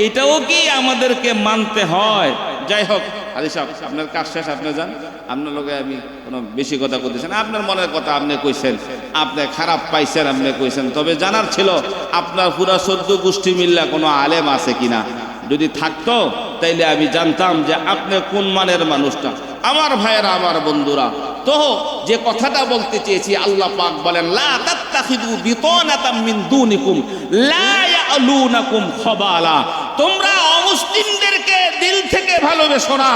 এটাও কি আমাদেরকে মানতে হয়? যাই হোক, আলী সাহেব, আপনার কাজ শেষ, আপনি যান। আপনার লোকে আমি কোনো বেশি কথা বলতেছেন, আপনার মনের কথা আপনি কইছেন, আপনি খারাপ পাইছেন আপনি কইছেন। তবে জানার ছিল আপনার পুরা 14 গোষ্ঠী মিল্লা কোনো আলেম আছে কিনা। যদি থাকতো তাইলে আমি জানতাম যে আপনি কোন মানের মানুষটা। আমার ভাইয়েরা, আমার বন্ধুরা, তো যে কথাটা বলতে চেয়েছি, আল্লাহ পাক বলেন লা তাত্তাখিদু বিতানাতাম মিন দুনিকুম লা ইয়ালুনাকুম খাবালা। তোমরা অমুসলিমদেরকে দিল থেকে ভালোবেসো না।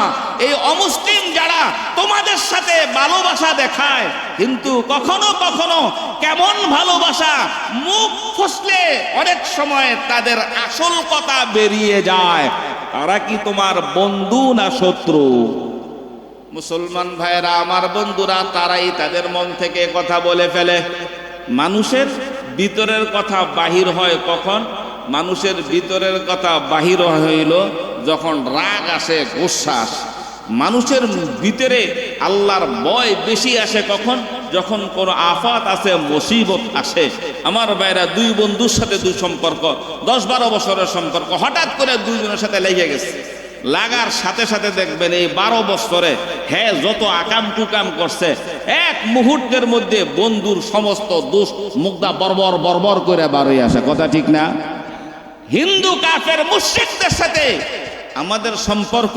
এই অমুসলিম যারা তোমাদের সাথে ভালোবাসা দেখায়, কিন্তু কখনো কখনো কেমন ভালোবাসা, মুখ ফসলে অনেক সময় তাদের আসল কথা বেরিয়ে যায়। তারা কি তোমার বন্ধু না শত্রু? মুসলমান ভাইয়েরা, আমার বন্ধুরা, তারাই তাদের মন থেকে কথা বলে ফেলে। মানুষের ভিতরের কথা বাহির হয় কখন? মানুষের ভিতরের কথা বাহির হইল যখন রাগ আসে, গোসা আসে। মানুষের ভিতরে আল্লাহর ভয় বেশি আসে কখন? যখন কোনো আফাত আসে, মুসিবত আসে। আমার ভাইরা, দুই বন্ধুর সাথে দুই সম্পর্ক, 10-12 বছরের সম্পর্ক, হঠাৎ করে দুইজনের সাথে লেগে গেছে। লাগার সাথে সাথে দেখবেন এই 12 বছরে হ্যাঁ যত আকাম কুকাম করছে, এক মুহূর্তের মধ্যে বন্ধুর সমস্ত দোষ মুগ্ধা বর্বর বর্বর করে বাড়িয়ে আসে। কথা ঠিক না? হিন্দু কাফের মুশরিকদের সাথে আমাদের সম্পর্ক,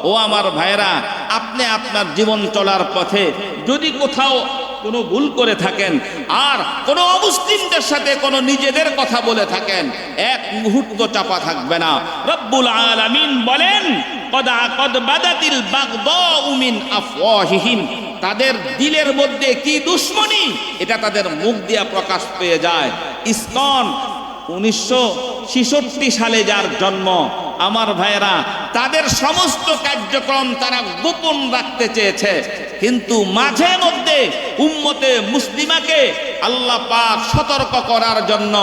ও আমার ভাইরা, আপনি আপনার জীবন চলার পথে যদি কোথাও কোনো ভুল করে থাকেন আর কোনো অমুসলিমদের সাথে কোনো নিজেদের কথা বলে থাকেন, এক মুহূর্ত চাপা থাকবে না। রব্বুল আলামিন বলেন কদ বাদাতিল বাগদাউ মিন আফওয়াহিহিম। তাদের দিলের মধ্যে কি দুশ্মনী, এটা তাদের মুখ দিয়া প্রকাশ পেয়ে যায়। ইসকন 1966 সালে যার জন্ম, আমার ভাইয়েরা, তাদের সমস্ত কার্যক্রম তারা গোপন রাখতে চেয়েছে, কিন্তু মাঝে মধ্যে উম্মতে মুসলিমাকে আল্লাহ পাক সতর্ক করার জন্য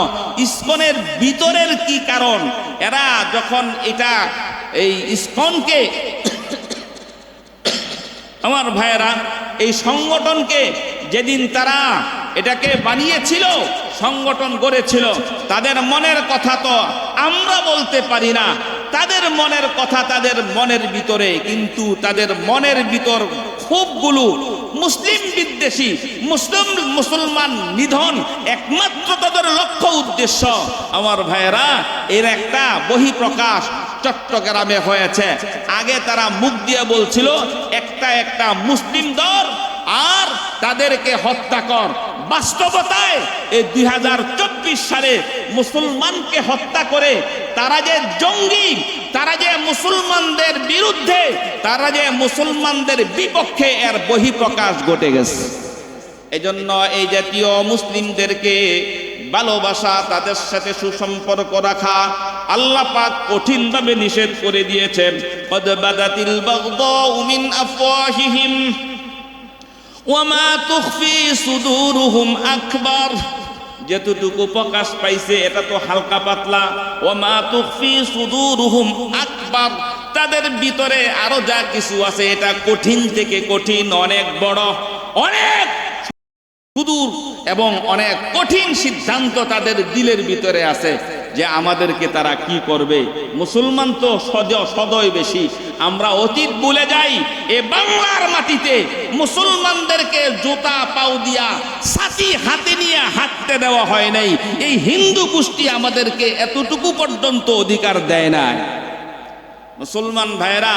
ইসকনের ভিতরের কি কারণ, এরা যখন এই ইসকনকে আমার ভাইয়েরা, এই সংগঠনকে যেদিন তারা এটাকে বানিয়েছিল, সংগঠন গড়েছিল, তাদের মনের কথা তো আমরা বলতে পারি না। তাদের মনের কথা তাদের মনের ভিতরে, কিন্তু তাদের মনের ভিতর খুবগুলো মুসলিম বিদ্বেষী, মুসলমান নিধন একমাত্র তাদের লক্ষ্য উদ্দেশ্য। আমার ভাইয়েরা, এর একটা বহিঃপ্রকাশ চট্টগ্রামে হয়েছে। আগে তারা মুখ দিয়ে বলছিল একটা মুসলিম দল আর তাদেরকে হত্যা কর। বাস্তবতায় এই 2024 সালে মুসলমানকে হত্যা করে তারা যে জঙ্গি, তারা যে মুসলমানদের বিরুদ্ধে, তারা যে মুসলমানদের বিপক্ষে, এর বহিঃপ্রকাশ ঘটে গেছে। এজন্য এই জাতীয় মুসলিমদেরকে ভালোবাসা, তাদের সাথে সুসম্পর্ক রাখা আল্লাহ পাক কঠিনভাবে নিষেধ করে দিয়েছেন। কদ বাদাতিল বাগদাউ মিন আফওয়াহিহিম ওয়ামা তুখফি সুদুরুহুম আকবার। যেতটুকু প্রকাশ পাইছে এটা তো হালকা পাতলা। ওয়ামা তুখফি সুদুরুহুম আকবার, তাদের ভিতরে আরো যা কিছু আছে এটা কঠিন থেকে কঠিন, অনেক বড়, অনেক সুদূর এবং অনেক কঠিন সিদ্ধান্ত তাদের দিলের ভিতরে আছে যে আমাদেরকে তারা কি করবে। মুসলমান তো সদয় বেশি। আমরা অতীত ভুলে যাই। এ বাংলার মাটিতে মুসলমানদেরকে জুতা পাও দিয়া ছাতি হাতে নিয়ে হাঁটতে দেওয়া হয় নাই। এই হিন্দু গোষ্ঠী আমাদেরকে এতটুকু পর্যন্ত অধিকার দেয় না। মুসলমান ভাইরা,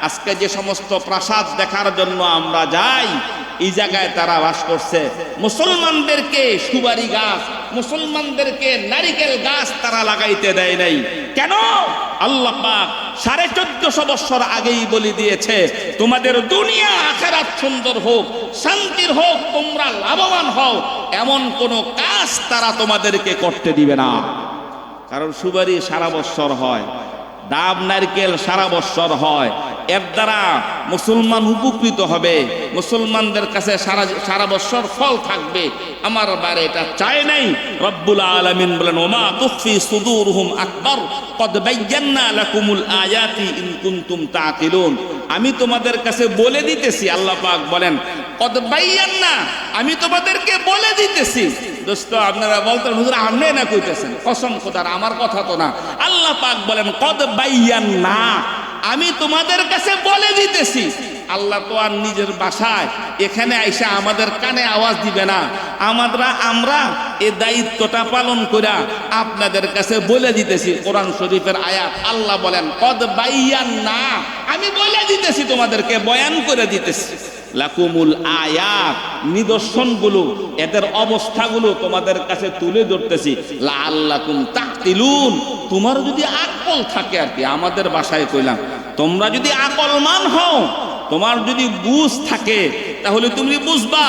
আজকে যে সমস্ত প্রাসাদ দেখার জন্য আমরা যাই, এই জায়গায় তারা বাস করছে। মুসলমানদেরকে সুপারি গাছ, মুসলমানদেরকে নারিকেল গাছ তারা লাগাইতে দেয় নাই। কেন? আল্লাহ পাক 1450 বছর আগেই বলে দিয়েছে, তোমাদের দুনিয়া আখিরাত সুন্দর হোক, শান্তির হোক, তোমরা লাভবান হও, এমন কোনো কাজ তারা তোমাদেরকে করতে দিবে না। কারণ সুপারি সারা বছর হয়, ডাব নারকেল সারা বছর হয়, এর দ্বারা মুসলমান উপকৃত হবে, মুসলমানদের কাছে সারা বছর ফল থাকবে। আমার বাইরে এটা চাই নাই। রব্বুল আলামিন বলেন, ওমা তুখফি সুদুরহুম আকবার কদ বায়্যানা লাকুমুল আয়াতি ইন কুনতুম তাকিলুন। আমি তোমাদের কাছে বলে দিতেছি, আল্লাহ পাক বলেন কদ বায়্যানা, আমি তোমাদেরকে বলে দিতেছি। দোস্ত আপনারা বলতেন হুজুর আপনি না কইতেছেন, কসম খোদার আমার কথা তো না। আল্লাহ পাক বলেন কদ বায়্যানা, আমি তোমাদের কাছে বলে দিতেছি। আল্লাহ তো আর নিজের বাসায় এখানে আইসা আমাদের কানে আওয়াজ দিবে না, আমরা এই দায়িত্বটা পালন করে আপনাদের কাছে বলে দিতেছি। কোরআন শরীফের আয়াত, আল্লাহ বলেন কদ বায়্যানা, আমি বলে দিতেছি, তোমাদেরকে বয়ান করে দিতেছি। লাকুমুল আয়াত, নিদর্শনগুলো, এদের অবস্থাগুলো তোমাদের কাছে তুলে ধরতেছি। লাআল্লাকুম তাকিলুন, তোমার যদি আকল থাকে আর কি, আমাদের ভাষায় কইলাম, তোমরা যদি আকলমান হও, তোমার যদি বুঝ থাকে, তাহলে তুমি বুঝবা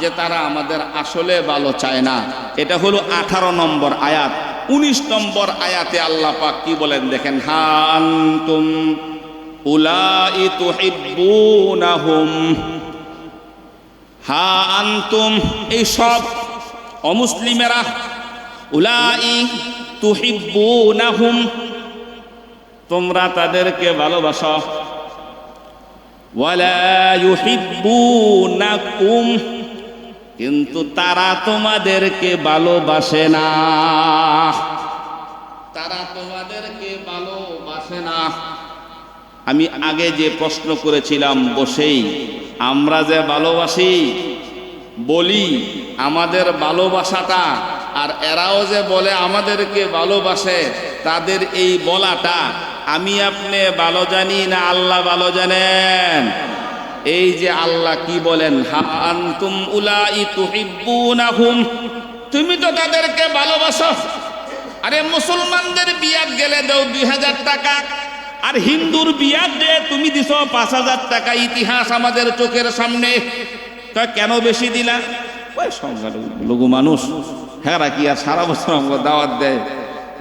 যে তারা আমাদের আসলে ভালো চায় না। এটা হলো 18 নম্বর আয়াত। 19 নম্বর আয়াতে আল্লাহ পাক কি বলেন দেখেন, হা আনতুম উলাই তুহিব্বুনাহুম, হা আনতুম, এই সব অমুসলিমেরা, উলাই তুহিব্বুনাহুম, তোমরা তাদেরকে ভালোবাসো, ওয়ালা ইউহিব্বুনাকুম, কিন্তু তারা তোমাদেরকে ভালোবাসে না, তারা তোমাদেরকে ভালোবাসে না। আমি আগে যে প্রশ্ন করেছিলাম বসেই, আমরা যে ভালোবাসি বলি, আমাদের ভালোবাসাটা আর এরাও যে বলে আমাদেরকে ভালোবাসে, তাদের এই বলাটা আমি আপনি ভালো জানি না আল্লাহ ভালো জানেন? এই যে আল্লাহ কি বলেন, হা আনতুম উলাই তুহিব্বুনাহুম, তুমি তো তাদেরকে ভালোবাসো। আরে মুসলমানদের বিয়াত গেলে দাও 2000 টাকা, আর হিন্দুর বিয়াত দে তুমি দিছো 5000 টাকা। ইতিহাস আমাদের চোখের সামনে, কেন বেশি দিলা? ওই সংখ্যালঘু মানুষ, হ্যাঁ কি আর সারা বছর আমাকে দাওয়াত দেয়,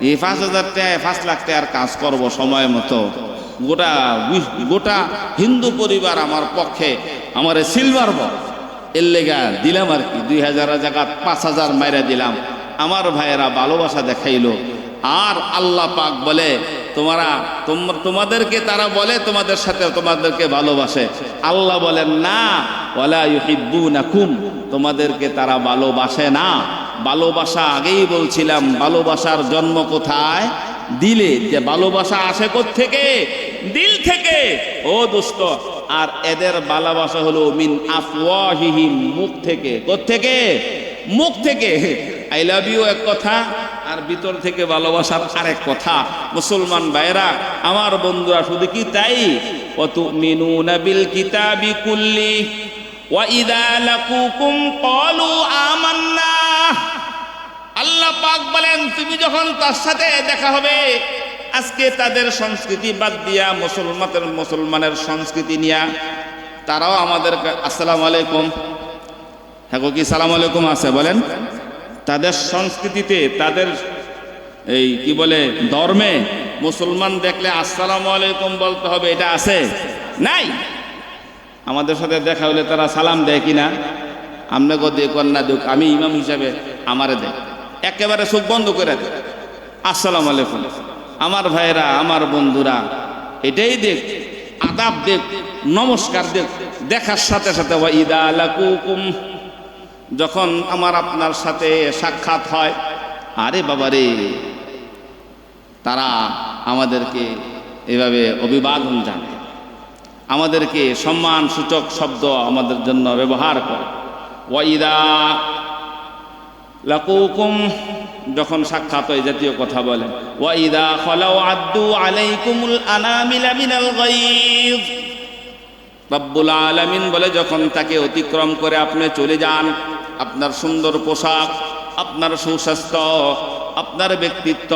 এই 5000 টাকায় 5 লাখ টাকার কাজ করব সময় মতো, গোটা হিন্দু পরিবার আমার পক্ষে আমার সিলভার বল এর লেগা দিলাম আর কি, 2000 জায়গা 5000 মাইরা দিলাম। আমার ভাইয়েরা ভালোবাসা দেখাইলো। আর আল্লাহ পাক বলে তোমাদেরকে তারা বলে তোমাদের সাথে তোমাদেরকে ভালোবাসে। আল্লাহ বলেন না, ওয়ালা ইউহিব্বুনাকুম, তোমাদেরকে তারা ভালোবাসে না। ভালোবাসা আগেই বলছিলাম, ভালোবাসার জন্ম কোথায়? দিলে। যে ভালোবাসা আসে কোত্থেকে? দিল থেকে। ও দোস্ত, আর এদের ভালোবাসা হলো মিন আফওয়াহিহিম, মুখ থেকে। কোত্থেকে? মুখ থেকে। আই লাভ ইউ এক কথা, আর ভিতর থেকে ভালোবাসার আরেক কথা। মুসলমান ভাইরা, আমার বন্ধুরা, শুধু কি তাই? ওয়াতুমিনুনা বিল কিতাবি কুল্লি ওয়া ইযা লাকুকুম ক্বালু আমান্না। আল্লাহ পাক বলেন, তুমি যখন তার সাথে দেখা হবে, আজকে তাদের সংস্কৃতি বাদ দিয়া মুসলমানের সংস্কৃতি নিয়া তারাও আমাদের আসসালামু আলাইকুম, হ্যাঁ কি সালাম আলাইকুম আছে বলেন? তাদের সংস্কৃতিতে, তাদের এই কি বলে ধর্মে, মুসলমান দেখলে আসসালামু আলাইকুম বলতে হবে, এটা আছে? নাই। আমাদের সাথে দেখা হলে তারা সালাম দেয় কিনা? আপনাকে দেখ না দেখ, আমি ইমাম হিসাবে আমারে দেখ, একেবারে চোখ বন্ধ করে দেয়, আসসালামু আলাইকুম। আমার ভাইরা, আমার বন্ধুরা, এটাই দেখ, আদাব দেখ, নমস্কার দেখ। দেখার সাথে সাথে ওয়া ইদা লাকুকুম, যখন আমার আপনার সাথে সাক্ষাৎ হয়, আরে বাবারে, তারা আমাদেরকে এভাবে অভিবাদন জানায়, আমাদেরকে সম্মান সূচক শব্দ আমাদের জন্য ব্যবহার করে। ওয়া ইদা লাকুকুম, যখন সাক্ষাৎ হয় জাতীয় কথা বলেন। ওয়া ইদা খালাউ আদ্দু আলাইকুমুল আনামিলা মিনাল গায়জ, রব্বুল আলামিন বলে, যখন তাকে অতিক্রম করে আপনি চলে যান, আপনার সুন্দর পোশাক, আপনার সুস্বাস্থ্য, আপনার ব্যক্তিত্ব,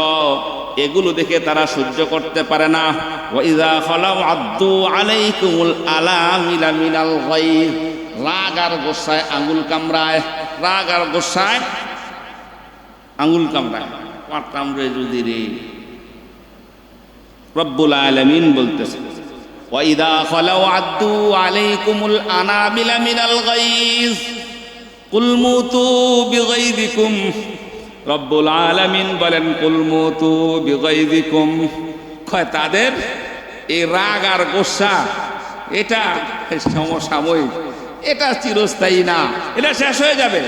এগুলো দেখে তারা সহ্য করতে পারে না। ওয়া ইযা খালাউ আদ্দু আলাইকুমুল আলামিলা মিনাল গায়জ, রাগ আর গোসায় আঙ্গুল কামড়ায়, রাগ আর গোসায় আঙ্গুল কামড়ায়, পাটাম রে যদি রে। রব্বুল আলামিন বলতেছে, ওয়াইদা খালাউ আদ্দু আলাইকুমুল আনাবিলা মিনাল গাইজ কুল মুতু বিগাইযিকুম। রব্বুল আলামিন বলেন কুল মুতু বিগাইযিকুম, কয় তাদের এই রাগ আর গোসা এটা সমসাময়িক, এটা চিরস্থায়ী না, এটা শেষ হয়ে যাবে।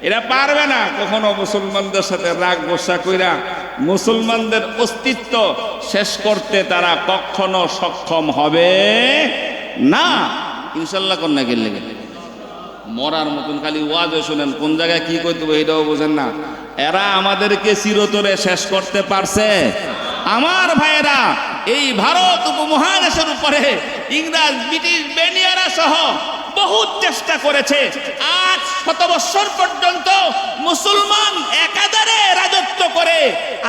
এরা পারবে না কখনো মুসলমানদের সাথে রাগ গোসা কইরা মুসলমানদের অস্তিত্ব শেষ করতে, তারা কখনো সক্ষম হবে না ইনশাল্লাহ। কন্যা গেলে মরার মতন খালি ওয়াজও শুনেন, কোন জায়গায় কি করতে হবে এটাও বোঝেন না। এরা আমাদেরকে চিরতরে শেষ করতে পারছে? আমার ভাইয়েরা, এই ভারত উপমহাদেশের উপরে ইংরেজ ব্রিটিশ বেনিয়ারা সহ বহুত চেষ্টা করেছে। আজ 100 বছর পর্যন্ত মুসলমান একাধারে রাজত্ব করে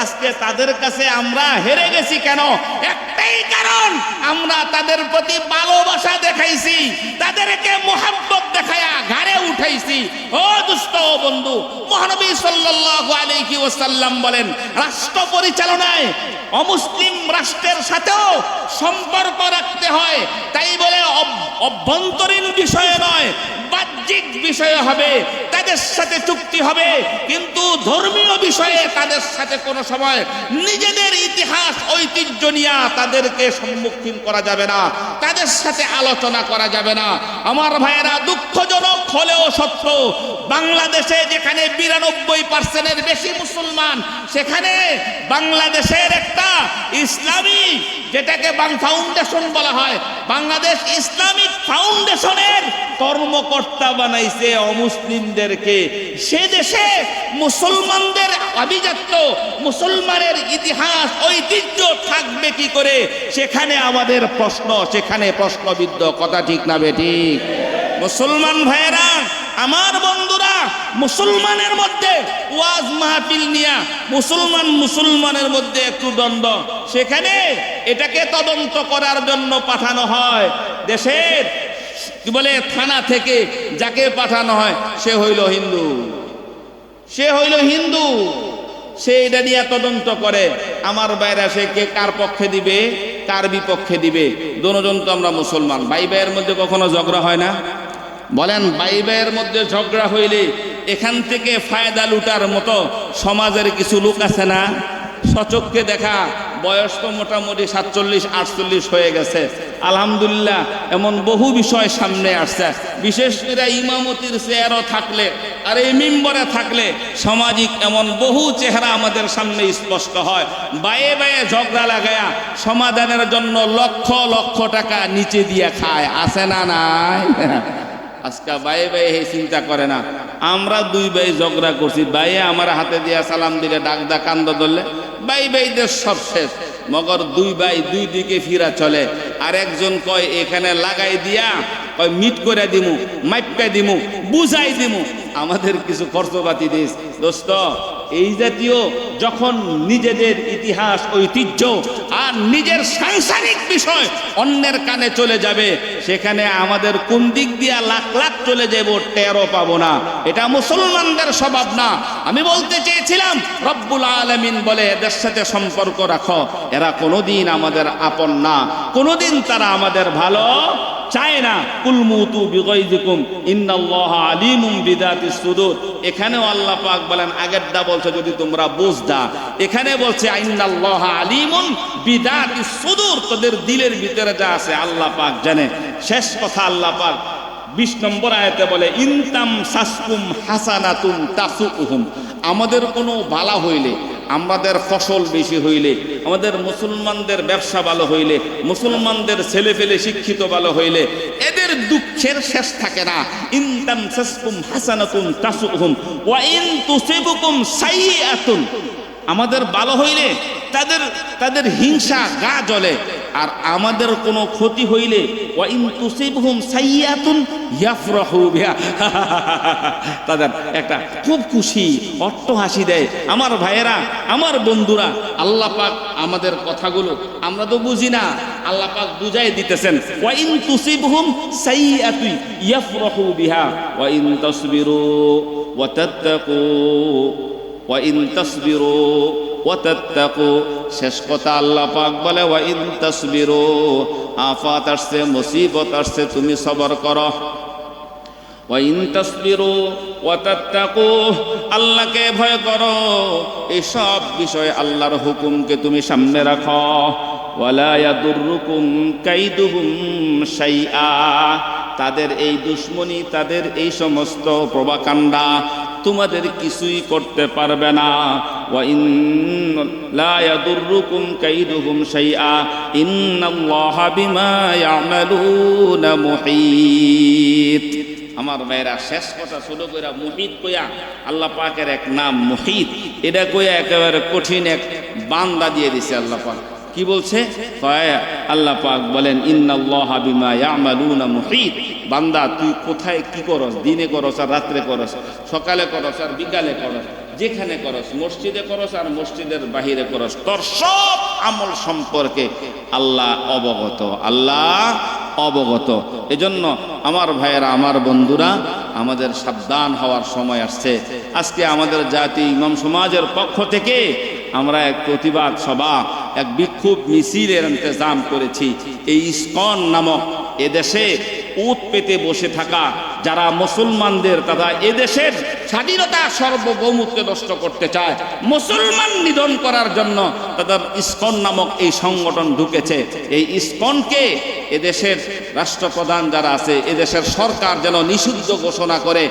আজকে তাদের কাছে আমরা হেরে গেছি। কেন? একটাই কারণ, আমরা তাদের প্রতি ভালোবাসা দেখাইছি, তাদেরকে মোহাব্বত দেখায়া ঘাড়ে উঠাইছি। ও দুষ্ট বন্ধু, মহানবী সাল্লাল্লাহু আলাইহি ওয়াসাল্লাম বলেন, রাষ্ট্র পরিচালনায় অমুসলিম রাষ্ট্রের সাথেও সম্পর্ক রাখতে হয়। তাই বলে অভ্যন্তরীণ বিষয়ে নয়, বাহ্যিক বিষয়ে হবে, তাদের সাথে চুক্তি হবে, কিন্তু ধর্মীয় বিষয়ে তাদের সাথে কোনো সময় নিজেদের ইতিহাস ঐতিহ্য নিয়ে তাদেরকে সম্মুখীন করা যাবে না, তাদের সাথে আলোচনা করা যাবে না। আমার ভাইয়েরা, দুঃখজনক হলেও সত্য, বাংলাদেশে যেখানে 92% বেশি মুসলমান, সেখানে বাংলাদেশের একটা ইসলামী, যেটাকে ফাউন্ডেশন বলা হয়, বাংলাদেশ ইসলামিক ফাউন্ডেশনের কর্মকর্তা বানাইছে অমুসলিমদেরকে। সে দেশে মুসলমানদের আভিজাত্য, মুসলমানের ইতিহাস ঐতিহ্য থাকবে কি করে? সেখানে আমাদের প্রশ্ন, সেখানে প্রশ্নবিদ্ধ। কথা ঠিক না বেঠিক? মুসলমান ভাইয়েরা, আমার বন্ধুরা, মুসলমানের মধ্যে ওয়াজ মাহফিল নিয়া মুসলমানের মধ্যে একটু দ্বন্দ্ব, সেখানে এটাকে তদন্ত করার জন্য পাঠানো হয় দেশের কি বলে থানা থেকে। যাকে পাঠানো হয় সে হইল হিন্দু, সে এটা নিয়ে তদন্ত করে। আমার বাইরে সে কে কার পক্ষে দিবে, কার বিপক্ষে দিবে? দুজন তো আমরা মুসলমান, ভাই ভাইয়ের মধ্যে কখনো ঝগড়া হয় না? বলেন, ভাই ভাইয়ের মধ্যে ঝগড়া হইলে এখান থেকে ফায়দা লুটার মতো সমাজের কিছু লোক আছে না? সচক্ষে দেখা, বয়স তো মোটামুটি 47-48 হয়ে গেছে, আলহামদুলিল্লাহ। এমন বহু বিষয় সামনে আসছে, বিশেষ করে ইমামতির চেয়ারও থাকলে আর এই মিম্বরে থাকলে সামাজিক এমন বহু চেহারা আমাদের সামনে স্পষ্ট হয়। বায়ে বায়ে ঝগড়া লাগায়া সমাধানের জন্য লক্ষ লক্ষ টাকা নিচে দিয়ে খায়, আছে না নাই? আজকে বায়ে বায়ে এই চিন্তা করে না। আমরা দুই ভাই ঝগড়া করছি, ভাইয়ে আমার হাতে দিয়া সালাম দিলে, ডাক দা কান্দ ধরলে, ভাই ভাইদের সব শেষ। মগর দুই ভাই দুই দিকে ফিরা চলে। আর একজন কয় এখানে লাগাই দিয়া কয় মিট করে দিমু, মাইপা দিমু, বুঝাই দিমু, আমাদের কিছু খরচপাতি দিস। দোস্ত, এই জাতীয় যখন নিজেদের ইতিহাস ঐতিহ্য আর নিজের সাংসারিক বিষয় অন্যের কানে চলে যাবে, সেখানে আমাদের কোন দিক দিয়া লাখ লাখ চলে যাব টেরও পাবো না। এটা মুসলমানদের স্বভাব না। আমি বলতে চেয়েছিলাম, রব্বুল আলামিন বলে এদের সাথে সম্পর্ক রাখো, এরা কোনোদিন আমাদের আপন না, কোনোদিন তারা আমাদের ভালো চায় না। কুল মুতু বিগাইযিকুম ইন্নাল্লাহা আলিমুম বিযাতিস সুদূর। এখানেও আল্লাহ পাক বলেন, আগেরটা বলছে যদি তোমরা বুঝদা, এখানে বলছে ইন্নাল্লাহা আলিমুম বিযাতিস সুদূর, তোদের দিলের ভিতরে যা আছে আল্লাহ পাক জানে। শেষ কথা আল্লাহ পাক 20 নম্বর আয়াতে বলে, ইনতাম সাসকুম হাসানাতুন তাসুকুহুম। আমাদের কোনো বালা হইলে, আমাদের ফসল বেশি হইলে, আমাদের মুসলমানদের ব্যবসা ভালো হইলে, মুসলমানদের ছেলে পেলে শিক্ষিত ভালো হইলে, এদের দুঃখের শেষ থাকে না। ইন তামসাসকুম হাসানাতুন তাসুকুহুম ওয়া ইন তুসিবুকুম সাইয়্যাতুন। আমাদের ভালো হইলে তাদের হিংসা গা জ্বলে, আর আমাদের কোনো ক্ষতি হইলে ওয়া ইন তুসিবহুম সাইয়্যাতুন ইয়াফরাহু বিহা, তাদের একটা খুব খুশি অট্টহাসি দেয়। আমার ভাইয়েরা, আমার বন্ধুরা, আল্লাহ পাক আমাদের কথাগুলো আমরা তো বুঝি না, আল্লাহ পাক বুঝাই দিতেছেন। ওয়া ইন তুসিবহুম সাইয়্যাতুন ইয়াফরাহু বিহা ওয়া ইন তাসবিরু ওয়া তাত্তাকু ওয়া ইন তাসবিরু ওয়া তাত্তাকু। শেষ কথা আল্লাহ পাক বলে ওয়া ইন তাসবিরু, আফাত আসছে, মুসিবত আসছে, তুমি সবর করো। ওয়া ইন তাসবিরু ওয়া তাত্তাকু, আল্লাহকে ভয় করো, এই সব বিষয়ে আল্লাহর হুকুমকে তুমি সামনে রাখো। ওয়ালা ইয়াদুররুকুম কাইদুহুম শাইআ, তাদের এই দুশমনী, তাদের এই সমস্ত প্রভাকাণ্ডা তোমাদের কিছুই করতে পারবে না। ওয়া ইন লা ইয়াদুররুকুম কাইদুহুম শাইআ ইন্নাল্লাহা বিমা ইয়ামালুনা মুহীত। আমার ভাইরা, শেষ কথা ছোট কইরা মুহিত কইয়া, আল্লাহ পাকের এক নাম মুহিত, এটা কইয়া একেবারে কঠিন এক বান্দা দিয়ে দিছে আল্লাহ পাক। কি বলছে? আল্লাহ পাক বলেন ইন্নাল্লাহা বিমা ইয়ামালুনা মুহিত। বান্দা, তুই কোথায় কি করস, দিনে করস আর রাত্রে করস, সকালে করস আর বিকালে করস, যেখানে করস, মসজিদে করস আর মসজিদের বাহিরে করস, তোর সব আমল সম্পর্কে আল্লাহ অবগত, আল্লাহ অবগত। এজন্য আমার ভাইয়েরা, আমার বন্ধুরা, আমাদের সাবধান হওয়ার সময় আসছে। আজকে আমাদের জাতি ইমাম সমাজের পক্ষ থেকে আমরা এক প্রতিবাদ সভা, এক বিক্ষোভ মিছিলের ইন্তজাম করেছি। এই ইসকন নামক এদেশে উত পেতে বসে থাকা যারা মুসলমানদের, তারা এদেশের স্বাধীনতা সার্বভৌমত্বকে নষ্ট করতে চায়, মুসলমান নিধন করার জন্য তাদের ইসকন নামক এই সংগঠন ঢুকেছে। এই ইসকনকে এদেশের রাষ্ট্রপ্রধান যারা আছে, এদেশের সরকার যেন নিষিদ্ধ ঘোষণা করে,